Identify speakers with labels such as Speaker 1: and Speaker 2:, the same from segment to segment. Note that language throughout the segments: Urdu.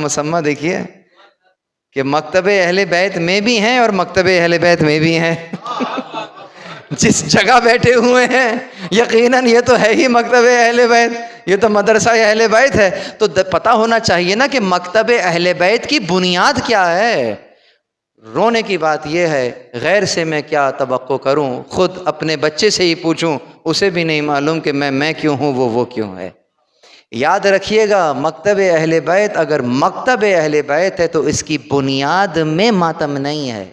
Speaker 1: مسمہ دیکھیے کہ مکتب اہل بیت میں بھی ہیں اور مکتب اہل بیت میں بھی ہیں جس جگہ بیٹھے ہوئے ہیں یقیناً یہ تو ہے ہی مکتب اہل بیت، یہ تو مدرسہ اہل بیت ہے. تو پتہ ہونا چاہیے نا کہ مکتب اہل بیت کی بنیاد کیا ہے. رونے کی بات یہ ہے غیر سے میں کیا توقع کروں، خود اپنے بچے سے ہی پوچھوں اسے بھی نہیں معلوم کہ میں کیوں ہوں وہ کیوں ہے. یاد رکھیے گا مکتب اہل بیت اگر مکتب اہل بیت ہے تو اس کی بنیاد میں ماتم نہیں ہے،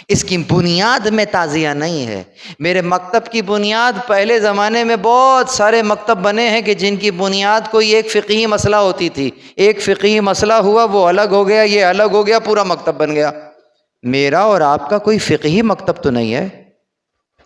Speaker 1: اس کی بنیاد میں تعزیہ نہیں ہے. میرے مکتب کی بنیاد پہلے زمانے میں بہت سارے مکتب بنے ہیں کہ جن کی بنیاد کوئی ایک فقہی مسئلہ ہوتی تھی، ایک فقہی مسئلہ ہوا وہ الگ ہو گیا، یہ الگ ہو گیا، پورا مکتب بن گیا. میرا اور آپ کا کوئی فقہی مکتب تو نہیں ہے.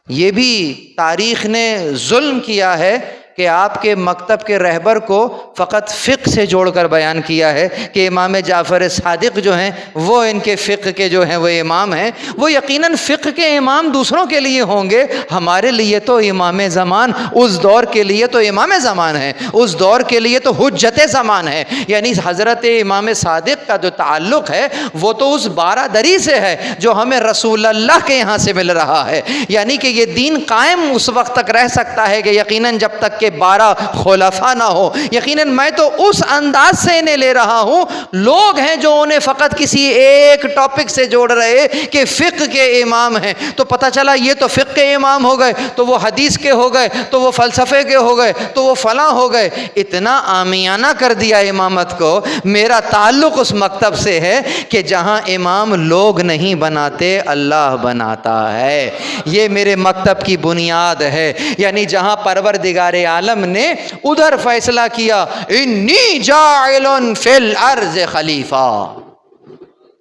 Speaker 1: یہ بھی تاریخ نے ظلم کیا ہے کہ آپ کے مکتب کے رہبر کو فقط فقہ سے جوڑ کر بیان کیا ہے کہ امام جعفر صادق جو ہیں وہ ان کے فقہ کے جو ہیں وہ امام ہیں. وہ یقیناً فقہ کے امام دوسروں کے لیے ہوں گے، ہمارے لیے تو امام زمان، اس دور کے لیے تو امام زمان ہے، اس دور کے لیے تو حجت زمان ہے. یعنی حضرت امام صادق کا جو تعلق ہے وہ تو اس بارہ دری سے ہے جو ہمیں رسول اللہ کے یہاں سے مل رہا ہے. یعنی کہ یہ دین قائم اس وقت تک رہ سکتا ہے کہ یقیناً جب تک کہ 12 خلفاء نہ ہو. یقیناً میں تو اس انداز سے انہیں لے رہا ہوں. لوگ ہیں جو انہیں فقط کسی ایک ٹاپک سے جوڑ رہے کہ فقہ کے امام ہیں، تو پتہ چلا یہ تو فقہ کے امام ہو گئے، تو وہ حدیث کے ہو گئے، تو وہ فلسفے کے ہو گئے، تو وہ فلاں ہو گئے. اتنا عامیانہ کر دیا امامت کو. میرا تعلق اس مکتب سے ہے کہ جہاں امام لوگ نہیں بناتے اللہ بناتا ہے. یہ میرے مکتب کی بنیاد ہے. یعنی جہاں پروردگار عالم نے ادھر فیصلہ کیا انی جاعل فی الارض خلیفہ،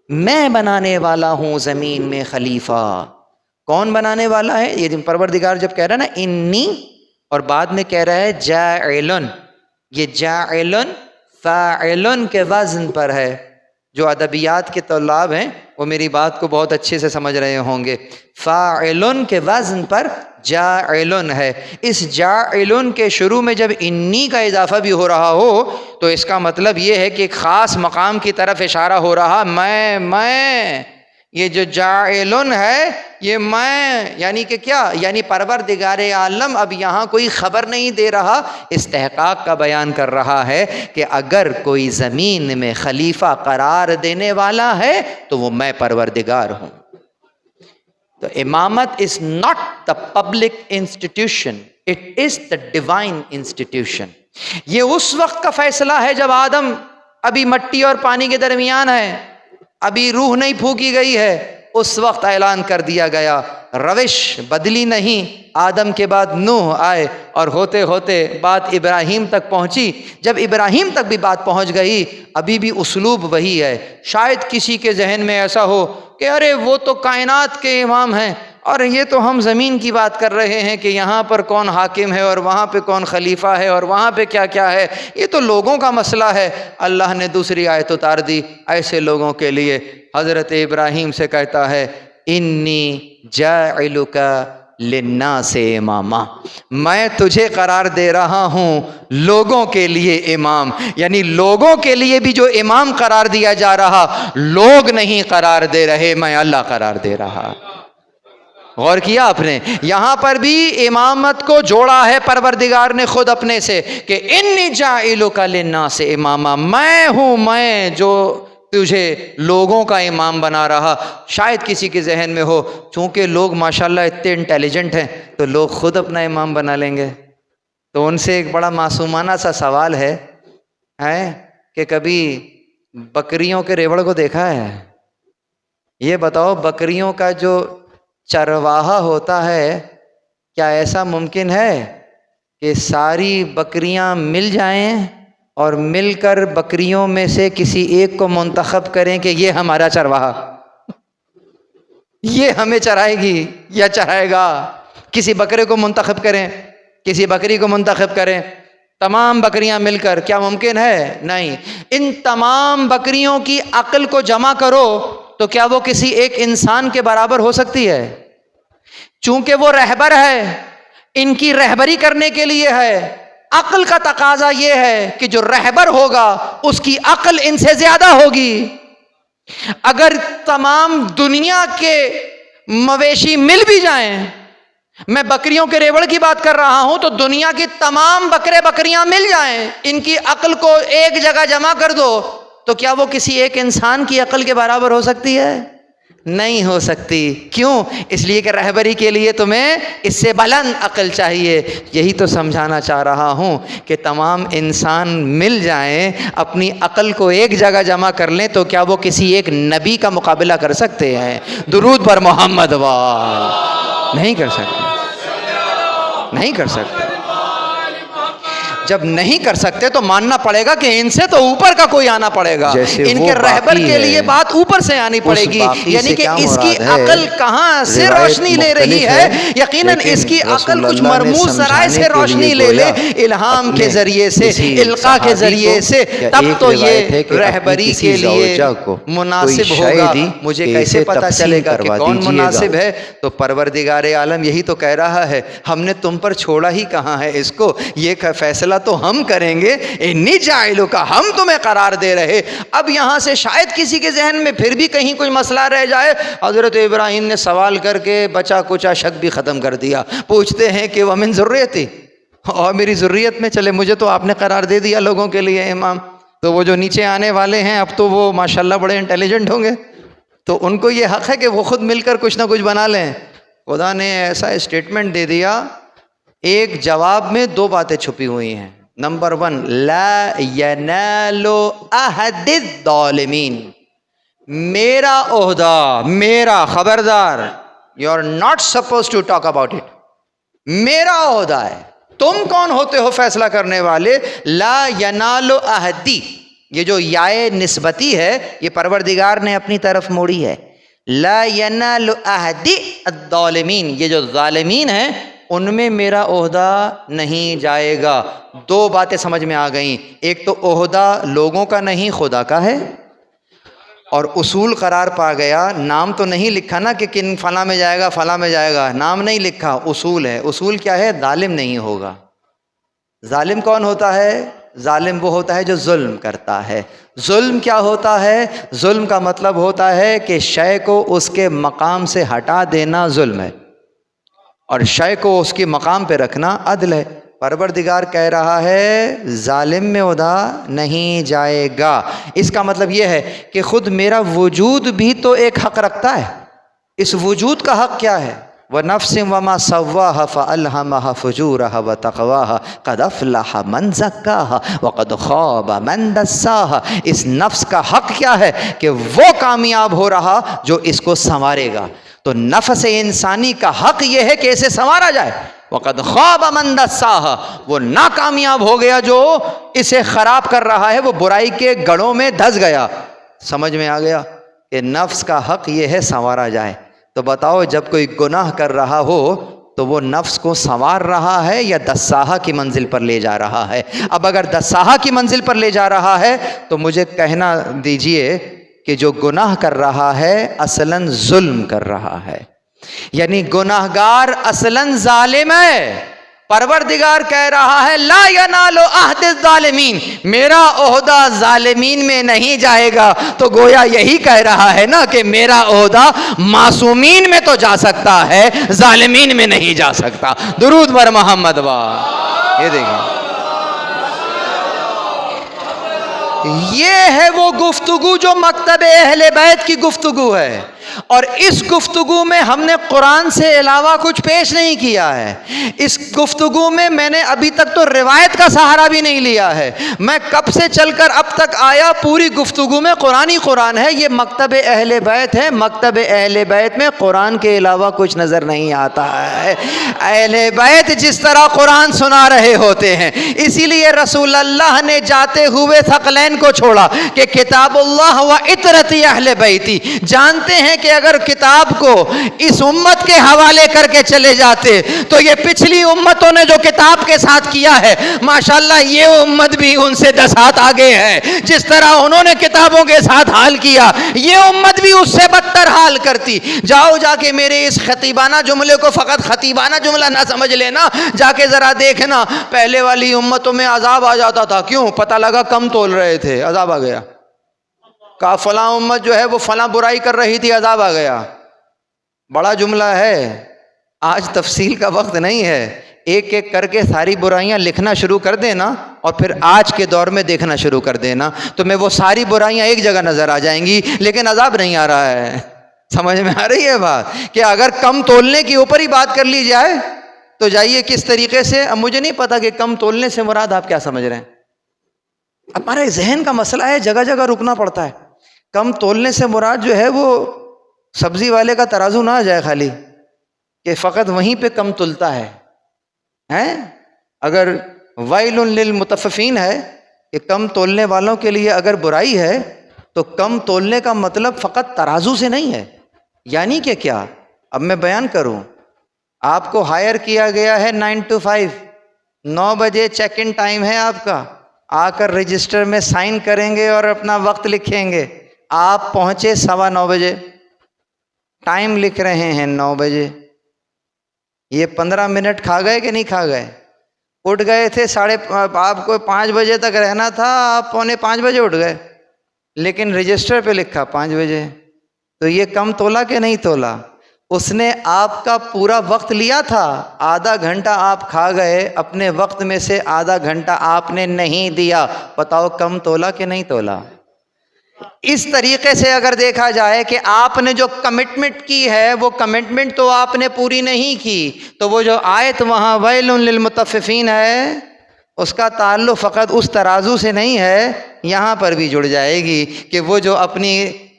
Speaker 1: میں بنانے والا ہوں زمین میں خلیفہ. کون بنانے والا ہے؟ یہ پروردگار جب کہہ رہا ہے نا انی، اور بعد میں کہہ رہا ہے جاعل، یہ جاعل فاعل کے وزن پر ہے. جو ادبیات کے طلاب ہیں وہ میری بات کو بہت اچھے سے سمجھ رہے ہوں گے. فاعل کے وزن پر جاعل ہے. اس جاعل کے شروع میں جب انی کا اضافہ بھی ہو رہا ہو تو اس کا مطلب یہ ہے کہ ایک خاص مقام کی طرف اشارہ ہو رہا. میں یہ جو جاعل ہے یہ میں، یعنی کہ کیا؟ یعنی پروردگار عالم اب یہاں کوئی خبر نہیں دے رہا، استحقاق کا بیان کر رہا ہے کہ اگر کوئی زمین میں خلیفہ قرار دینے والا ہے تو وہ میں پروردگار ہوں. تو امامت is not the public institution, it is the divine institution. یہ اس وقت کا فیصلہ ہے جب آدم ابھی مٹی اور پانی کے درمیان ہے، ابھی روح نہیں پھونکی گئی ہے، اس وقت اعلان کر دیا گیا. روش بدلی نہیں. آدم کے بعد نوح آئے اور ہوتے ہوتے بات ابراہیم تک پہنچی. جب ابراہیم تک بھی بات پہنچ گئی ابھی بھی اسلوب وہی ہے. شاید کسی کے ذہن میں ایسا ہو کہ ارے وہ تو کائنات کے امام ہیں اور یہ تو ہم زمین کی بات کر رہے ہیں کہ یہاں پر کون حاکم ہے اور وہاں پہ کون خلیفہ ہے اور وہاں پہ کیا کیا ہے، یہ تو لوگوں کا مسئلہ ہے. اللہ نے دوسری آیت اتار دی ایسے لوگوں کے لیے. حضرت ابراہیم سے کہتا ہے انی جاعلک للناس اماما، میں تجھے قرار دے رہا ہوں لوگوں کے لیے امام. یعنی لوگوں کے لیے بھی جو امام قرار دیا جا رہا، لوگ نہیں قرار دے رہے، میں اللہ قرار دے رہا. غور کیا آپ نے؟ یہاں پر بھی امامت کو جوڑا ہے پروردگار نے خود اپنے سے کہ انی جاعلک للناس اماما، میں ہوں میں جو تجھے لوگوں کا امام بنا رہا. شاید کسی کے ذہن میں ہو چونکہ لوگ ماشاءاللہ اتنے انٹیلیجنٹ ہیں تو لوگ خود اپنا امام بنا لیں گے. تو ان سے ایک بڑا معصومانہ سا سوال ہے کہ کبھی بکریوں کے ریوڑ کو دیکھا ہے؟ یہ بتاؤ بکریوں کا جو چرواہا ہوتا ہے کیا ایسا ممکن ہے کہ ساری بکریاں مل جائیں اور مل کر بکریوں میں سے کسی ایک کو منتخب کریں کہ یہ ہمارا چرواہا، یہ ہمیں چرائے گی یا چرائے گا؟ کسی بکرے کو منتخب کریں، کسی بکری کو منتخب کریں، تمام بکریاں مل کر، کیا ممکن ہے؟ نہیں. ان تمام بکریوں کی عقل کو جمع کرو تو کیا وہ کسی ایک انسان کے برابر ہو سکتی ہے؟ چونکہ وہ رہبر ہے، ان کی رہبری کرنے کے لیے ہے. عقل کا تقاضا یہ ہے کہ جو رہبر ہوگا اس کی عقل ان سے زیادہ ہوگی. اگر تمام دنیا کے مویشی مل بھی جائیں، میں بکریوں کے ریوڑ کی بات کر رہا ہوں، تو دنیا کی تمام بکرے بکریاں مل جائیں، ان کی عقل کو ایک جگہ جمع کر دو، تو کیا وہ کسی ایک انسان کی عقل کے برابر ہو سکتی ہے؟ نہیں ہو سکتی. کیوں؟ اس لیے کہ رہبری کے لیے تمہیں اس سے بلند عقل چاہیے. یہی تو سمجھانا چاہ رہا ہوں کہ تمام انسان مل جائیں، اپنی عقل کو ایک جگہ جمع کر لیں، تو کیا وہ کسی ایک نبی کا مقابلہ کر سکتے ہیں؟ درود پر محمد وال. نہیں کر سکتے، نہیں کر سکتے. جب نہیں کر سکتے تو ماننا پڑے گا کہ ان سے تو اوپر کا کوئی آنا پڑے گا. ان کے رہبر کے لیے بات اوپر سے آنی پڑے گی. یعنی کہ اس کی عقل کہاں سے روشنی لے رہی ہے؟ یقیناً اس کی عقل کچھ مرموز ذرائع سے روشنی لے لے، الہام کے ذریعے سے، القاء کے ذریعے سے، تب تو یہ رہبری کے لیے مناسب ہوگا. مجھے کیسے پتا چلے گا کہ کون مناسب ہے؟ تو پروردگار عالم یہی تو کہہ رہا ہے، ہم نے تم پر چھوڑا ہی کہاں ہے اس کو. یہ فیصلہ تو ہم کریں گے. انی جاعلک، ہم تمہیں قرار دے رہے. اب یہاں سے شاید کسی کے ذہن میں پھر بھی کہیں کوئی مسئلہ رہ جائے. حضرت ابراہیم نے سوال کر کے بچا کچا شک بھی ختم کر دیا. پوچھتے ہیں کہ ومن ذریتی، اور میری ذریت میں چلے، مجھے تو آپ نے قرار دے دیا لوگوں کے لیے امام. تو وہ جو نیچے آنے والے ہیں اب تو وہ ماشاءاللہ بڑے انٹیلیجنٹ ہوں گے، تو ان کو یہ حق ہے کہ وہ خود مل کر کچھ نہ کچھ بنا لیں. خدا نے ایسا اسٹیٹمنٹ دے دیا، ایک جواب میں دو باتیں چھپی ہوئی ہیں. نمبر 1، لا ینال عہد الظالمین، میرا عہدہ، میرا، خبردار، you are not suppose to talk about it, میرا عہدہ ہے. تم کون ہوتے ہو فیصلہ کرنے والے؟ لا ینال عہدی، یہ جو یائے نسبتی ہے یہ پروردگار نے اپنی طرف موڑی ہے. لا ینال عہدی الظالمین، یہ جو ظالمین ہیں ان میں میرا عہدہ نہیں جائے گا. دو باتیں سمجھ میں آ گئیں. ایک تو عہدہ لوگوں کا نہیں، خدا کا ہے. اور اصول قرار پا گیا. نام تو نہیں لکھا نا کہ کن فلاں میں جائے گا فلاں میں جائے گا، نام نہیں لکھا، اصول ہے. اصول کیا ہے؟ ظالم نہیں ہوگا. ظالم کون ہوتا ہے؟ ظالم وہ ہوتا ہے جو ظلم کرتا ہے. ظلم کیا ہوتا ہے؟ ظلم کا مطلب ہوتا ہے کہ شے کو اس کے مقام سے ہٹا دینا ظلم ہے، اور شے کو اس کے مقام پہ رکھنا عدل ہے. پروردگار کہہ رہا ہے ظالم میں عہدہ نہیں جائے گا. اس کا مطلب یہ ہے کہ خود میرا وجود بھی تو ایک حق رکھتا ہے. اس وجود کا حق کیا ہے؟ وَنَفْسٍ وَمَا سَوَّاهَا فَأَلْهَمَهَا فُجُورَهَا وَتَقْوَاهَا قَدْ أَفْلَحَ مَنْ زَكَّاهَا وَقَدْ خَابَ مَنْ دَسَّاهَا. اس نفس کا حق کیا ہے؟ کہ وہ کامیاب ہو رہا جو اس کو سنوارے گا. تو نفس انسانی کا حق یہ ہے کہ اسے سنوارا جائے. وَقَدْ خَابَ مَنْ دَسَّاهَا، وہ ناکامیاب ہو گیا جو اسے خراب کر رہا ہے، وہ برائی کے گڑھوں میں دھس گیا. سمجھ میں آ گیا کہ نفس کا حق یہ ہے سنوارا جائے. تو بتاؤ جب کوئی گناہ کر رہا ہو تو وہ نفس کو سنوار رہا ہے یا دساہا کی منزل پر لے جا رہا ہے؟ اب اگر دساہا کی منزل پر لے جا رہا ہے تو مجھے کہنا دیجئے کہ جو گناہ کر رہا ہے اصلاً ظلم کر رہا ہے، یعنی گناہگار اصلاً ظالم ہے. پروردگار کہہ رہا ہے لا ینال عہد الظالمین، میرا عہدہ ظالمین میں نہیں جائے گا. تو گویا یہی کہہ رہا ہے نا کہ میرا عہدہ معصومین میں تو جا سکتا ہے، ظالمین میں نہیں جا سکتا. درود بر محمد وا. یہ دیکھیں، یہ ہے وہ گفتگو جو مکتب اہل بیت کی گفتگو ہے. اور اس گفتگو میں ہم نے قرآن سے علاوہ کچھ پیش نہیں کیا ہے. اس گفتگو میں میں نے ابھی تک تو روایت کا سہارا بھی نہیں لیا ہے. میں کب سے چل کر اب تک آیا، پوری گفتگو میں قرآن ہی قرآن ہے. یہ مکتب اہل بیت ہے. مکتب اہل بیت میں قرآن کے علاوہ کچھ نظر نہیں آتا ہے. اہل بیت جس طرح قرآن سنا رہے ہوتے ہیں، اسی لیے رسول اللہ نے جاتے ہوئے ثقلین کو چھوڑا کہ کتاب اللہ و اطرتی اہل بیتی. جانتے ہیں کہ اگر کتاب کو اس امت کے حوالے کر کے چلے جاتے تو یہ پچھلی امتوں نے جو کتاب کے ساتھ کیا ہے ماشاءاللہ یہ امت بھی ان سے 10 ہاتھ آگے ہے. جس طرح انہوں نے کتابوں کے ساتھ حال کیا یہ امت بھی اس سے بدتر حال کرتی. جاؤ جا کے میرے اس خطیبانہ جملے کو فقط خطیبانہ جملہ نہ سمجھ لینا, جا کے ذرا دیکھنا پہلے والی امتوں میں عذاب آ جاتا تھا. کیوں؟ پتہ لگا کم تول رہے تھے, عذاب آ گیا. کہا فلاں امت جو ہے وہ فلاں برائی کر رہی تھی, عذاب آ گیا. بڑا جملہ ہے, آج تفصیل کا وقت نہیں ہے. ایک ایک کر کے ساری برائیاں لکھنا شروع کر دینا اور پھر آج کے دور میں دیکھنا شروع کر دینا, تو میں وہ ساری برائیاں ایک جگہ نظر آ جائیں گی, لیکن عذاب نہیں آ رہا ہے. سمجھ میں آ رہی ہے بات؟ کہ اگر کم تولنے کے اوپر ہی بات کر لی جائے تو جائیے کس طریقے سے. اب مجھے نہیں پتا کہ کم تولنے سے مراد آپ کیا سمجھ رہے ہیں. ہمارے ذہن کا مسئلہ ہے, جگہ جگہ رکنا پڑتا ہے. کم تولنے سے مراد جو ہے وہ سبزی والے کا ترازو نہ آ جائے خالی کہ فقط وہیں پہ کم تلتا ہے. اگر ویل للمطففین ہے کہ کم تولنے والوں کے لیے اگر برائی ہے تو کم تولنے کا مطلب فقط ترازو سے نہیں ہے. یعنی کہ کیا؟ اب میں بیان کروں. آپ کو ہائر کیا گیا ہے 9 to 5, 9 بجے چیک ان ٹائم ہے آپ کا. آ کر رجسٹر میں سائن کریں گے اور اپنا وقت لکھیں گے. آپ پہنچے 9:15 بجے, ٹائم لکھ رہے ہیں 9 بجے. یہ 15 منٹ کھا گئے کہ نہیں کھا گئے؟ اٹھ گئے تھے آپ کو 5 بجے تک رہنا تھا, آپ 4:45 بجے اٹھ گئے, لیکن رجسٹر پہ لکھا 5 بجے. تو یہ کم تولا کہ نہیں تولا؟ اس نے آپ کا پورا وقت لیا تھا, آدھا گھنٹہ آپ کھا گئے, اپنے وقت میں سے آدھا گھنٹہ آپ نے نہیں دیا. بتاؤ کم تولا کہ نہیں تولا؟ اس طریقے سے اگر دیکھا جائے کہ آپ نے جو کمٹمنٹ کی ہے وہ کمٹمنٹ تو آپ نے پوری نہیں کی, تو وہ جو آیت وہاں ویل للمطففین ہے اس کا تعلق فقط اس ترازو سے نہیں ہے, یہاں پر بھی جڑ جائے گی کہ وہ جو اپنی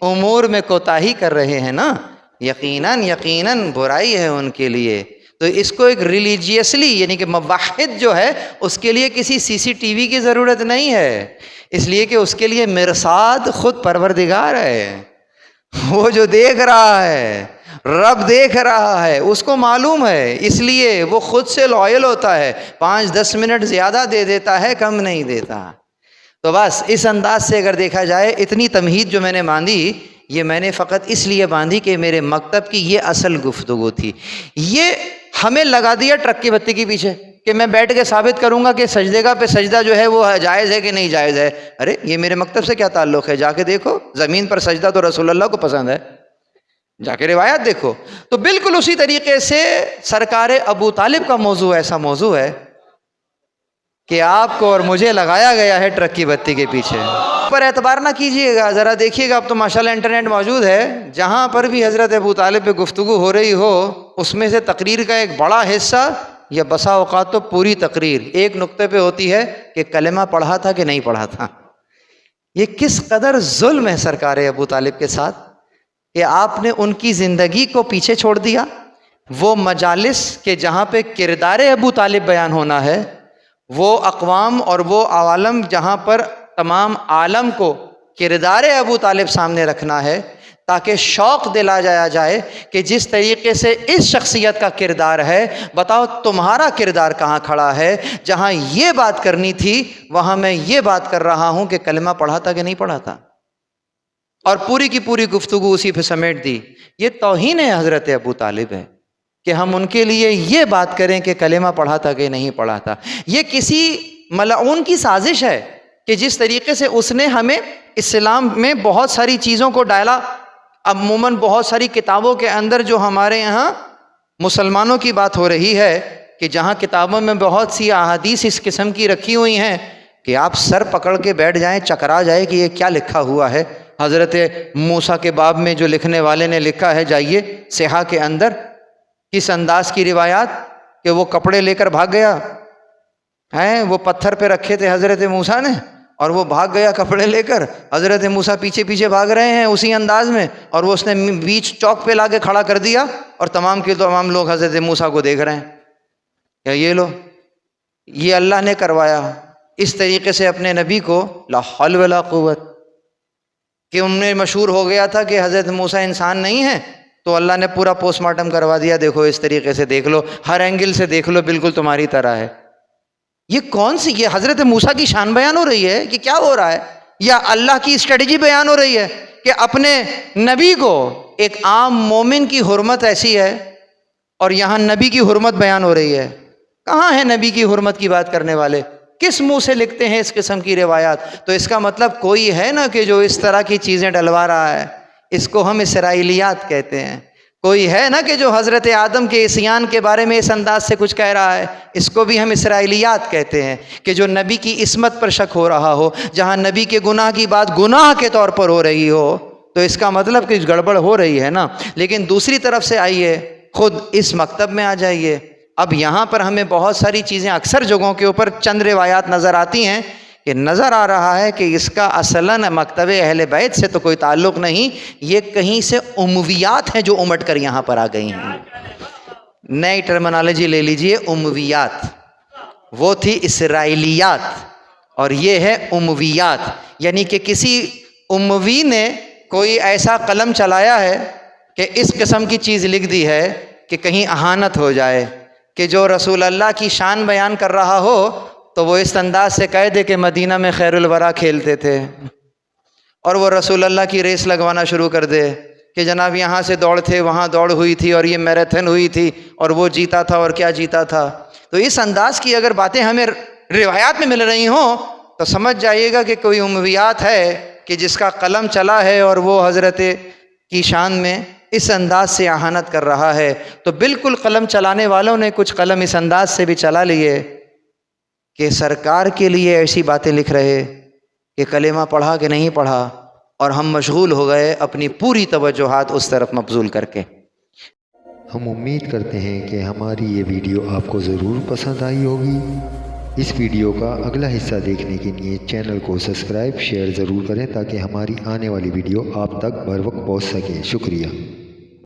Speaker 1: امور میں کوتاہی کر رہے ہیں نا, یقیناً برائی ہے ان کے لیے. تو اس کو ایک ریلیجیسلی یعنی کہ موحد جو ہے اس کے لیے کسی CCTV کی ضرورت نہیں ہے, اس لیے کہ اس کے لیے مرصاد خود پروردگار ہے. وہ جو دیکھ رہا ہے, رب دیکھ رہا ہے, اس کو معلوم ہے, اس لیے وہ خود سے لائل ہوتا ہے. 5-10 منٹ زیادہ دے دیتا ہے, کم نہیں دیتا. تو بس اس انداز سے اگر دیکھا جائے, اتنی تمہید جو میں نے باندھی یہ میں نے فقط اس لیے باندھی کہ میرے مکتب کی یہ اصل گفتگو تھی. یہ ہمیں لگا دیا ٹرک کی بتی کے پیچھے کہ میں بیٹھ کے ثابت کروں گا کہ سجدے کا پہ سجدہ جو ہے وہ جائز ہے کہ نہیں جائز ہے. ارے یہ میرے مکتب سے کیا تعلق ہے؟ جا کے دیکھو, زمین پر سجدہ تو رسول اللہ کو پسند ہے, جا کے روایت دیکھو. تو بالکل اسی طریقے سے سرکار ابو طالب کا موضوع ایسا موضوع ہے کہ آپ کو اور مجھے لگایا گیا ہے ٹرک کی بتی کے پیچھے. پر اعتبار نہ کیجئے گا, ذرا دیکھیے گا. اب تو ماشاءاللہ انٹرنیٹ موجود ہے, جہاں پر بھی حضرت ابو طالب پہ گفتگو ہو رہی ہو اس میں سے تقریر کا ایک بڑا حصہ یا بسا اوقات تو پوری تقریر ایک نقطے پہ ہوتی ہے کہ کلمہ پڑھا تھا کہ نہیں پڑھا تھا. یہ کس قدر ظلم ہے سرکار ابو طالب کے ساتھ کہ آپ نے ان کی زندگی کو پیچھے چھوڑ دیا. وہ مجالس کہ جہاں پہ کردار ابو طالب بیان ہونا ہے, وہ اقوام اور وہ عوالم جہاں پر تمام عالم کو کردار ابو طالب سامنے رکھنا ہے تاکہ شوق دلا جایا جائے کہ جس طریقے سے اس شخصیت کا کردار ہے, بتاؤ تمہارا کردار کہاں کھڑا ہے. جہاں یہ بات کرنی تھی وہاں میں یہ بات کر رہا ہوں کہ کلمہ پڑھا تھا کہ نہیں پڑھا تھا, اور پوری کی پوری گفتگو اسی پہ سمیٹ دی. یہ توہین حضرت ابو طالب ہے کہ ہم ان کے لیے یہ بات کریں کہ کلمہ پڑھا تھا کہ نہیں پڑھا تھا. یہ کسی ملعون کی سازش ہے کہ جس طریقے سے اس نے ہمیں اسلام میں بہت ساری چیزوں کو ڈالا. عموماً بہت ساری کتابوں کے اندر جو ہمارے یہاں مسلمانوں کی بات ہو رہی ہے کہ جہاں کتابوں میں بہت سی احادیث اس قسم کی رکھی ہوئی ہیں کہ آپ سر پکڑ کے بیٹھ جائیں, چکرا جائے کہ یہ کیا لکھا ہوا ہے. حضرت موسیٰ کے باب میں جو لکھنے والے نے لکھا ہے, جائیے صحاح کے اندر کس انداز کی روایات کہ وہ کپڑے لے کر بھاگ گیا ہیں, وہ پتھر پہ رکھے تھے حضرت موسیٰ نے اور وہ بھاگ گیا کپڑے لے کر. حضرت موسیٰ پیچھے پیچھے بھاگ رہے ہیں اسی انداز میں, اور وہ اس نے بیچ چوک پہ لا کے کھڑا کر دیا اور تمام کے تمام لوگ حضرت موسیٰ کو دیکھ رہے ہیں کہ یہ لو, یہ اللہ نے کروایا. اس طریقے سے اپنے نبی کو لا حول ولا قوت کہ ان میں مشہور ہو گیا تھا کہ حضرت موسیٰ انسان نہیں ہے، تو اللہ نے پورا پوسٹ مارٹم کروا دیا، دیکھو اس طریقے سے دیکھ لو، ہر اینگل سے دیکھ لو، بالکل تمہاری طرح ہے۔ یہ کون سی، یہ حضرت موسیٰ کی شان بیان ہو رہی ہے کہ کیا ہو رہا ہے؟ یا اللہ کی اسٹریٹجی بیان ہو رہی ہے کہ اپنے نبی کو، ایک عام مومن کی حرمت ایسی ہے اور یہاں نبی کی حرمت بیان ہو رہی ہے؟ کہاں ہے نبی کی حرمت کی بات کرنے والے؟ کس منہ سے لکھتے ہیں اس قسم کی روایات؟ تو اس کا مطلب کوئی ہے نا کہ جو اس طرح کی چیزیں ڈلوا رہا ہے، اس کو ہم اسرائیلیات کہتے ہیں۔ کوئی ہے نا کہ جو حضرت آدم کے عصیان کے بارے میں اس انداز سے کچھ کہہ رہا ہے، اس کو بھی ہم اسرائیلیات کہتے ہیں۔ کہ جو نبی کی عصمت پر شک ہو رہا ہو، جہاں نبی کے گناہ کی بات گناہ کے طور پر ہو رہی ہو، تو اس کا مطلب کہ گڑبڑ ہو رہی ہے نا۔ لیکن دوسری طرف سے آئیے، خود اس مکتب میں آ جائیے۔ اب یہاں پر ہمیں بہت ساری چیزیں اکثر جگہوں کے اوپر چند روایات نظر آتی ہیں کہ نظر آ رہا ہے کہ اس کا اصلاً مکتب اہل بیت سے تو کوئی تعلق نہیں، یہ کہیں سے امویات ہیں جو امٹ کر یہاں پر آ گئی ہیں۔ نئی ٹرمنالوجی لے لیجئے، امویات، وہ تھی اسرائیلیات اور یہ ہے امویات، یعنی کہ کسی اموی نے کوئی ایسا قلم چلایا ہے کہ اس قسم کی چیز لکھ دی ہے کہ کہیں اہانت ہو جائے، کہ جو رسول اللہ کی شان بیان کر رہا ہو تو وہ اس انداز سے کہہ دے کہ مدینہ میں خیر الورا کھیلتے تھے، اور وہ رسول اللہ کی ریس لگوانا شروع کر دے کہ جناب یہاں سے دوڑ تھے، وہاں دوڑ ہوئی تھی، اور یہ میراتھن ہوئی تھی، اور وہ جیتا تھا، اور کیا جیتا تھا۔ تو اس انداز کی اگر باتیں ہمیں روایات میں مل رہی ہوں تو سمجھ جائیے گا کہ کوئی امویات ہے کہ جس کا قلم چلا ہے اور وہ حضرت کی شان میں اس انداز سے اہانت کر رہا ہے۔ تو بالکل قلم چلانے والوں نے کچھ قلم اس انداز سے بھی چلا لیے کہ سرکار کے لیے ایسی باتیں لکھ رہے کہ کلمہ پڑھا کہ نہیں پڑھا، اور ہم مشغول ہو گئے اپنی پوری توجہات اس طرف مبذول کر کے۔
Speaker 2: ہم امید کرتے ہیں کہ ہماری یہ ویڈیو آپ کو ضرور پسند آئی ہوگی۔ اس ویڈیو کا اگلا حصہ دیکھنے کے لیے چینل کو سبسکرائب، شیئر ضرور کریں تاکہ ہماری آنے والی ویڈیو آپ تک بر وقت پہنچ سکے۔ شکریہ۔